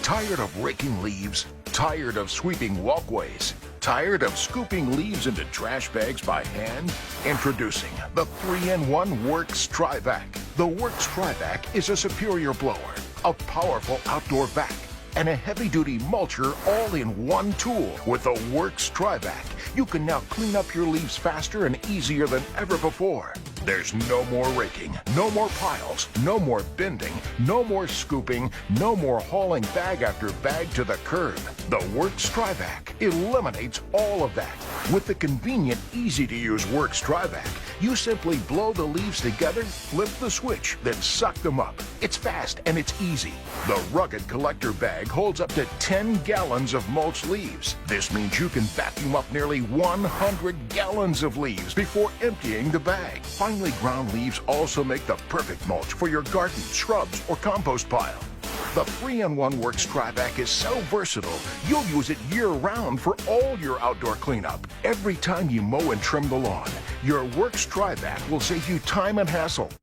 Tired of raking leaves? Tired of sweeping walkways? Tired of scooping leaves into trash bags by hand? Introducing the 3-in-1 WORX TRIVAC. The WORX TRIVAC is a superior blower, a powerful outdoor vac, and a heavy-duty mulcher all in one tool. With the WORX TRIVAC, you can now clean up your leaves faster and easier than ever before. There's no more raking, no more piles, no more bending, no more scooping, no more hauling bag after bag to the curb. The WORX TRIVAC eliminates all of that. With the convenient, easy-to-use WORX TRIVAC, you simply blow the leaves together, flip the switch, then suck them up. It's fast and it's easy. The rugged collector bag holds up to 10 gallons of mulch leaves. This means you can vacuum up nearly 100 gallons of leaves before emptying the bag. Finely ground leaves also make the perfect mulch for your garden, shrubs, or compost pile. The 3-in-1 WORX TRIVAC is so versatile, you'll use it year-round for all your outdoor cleanup. Every time you mow and trim the lawn, your WORX TRIVAC will save you time and hassle.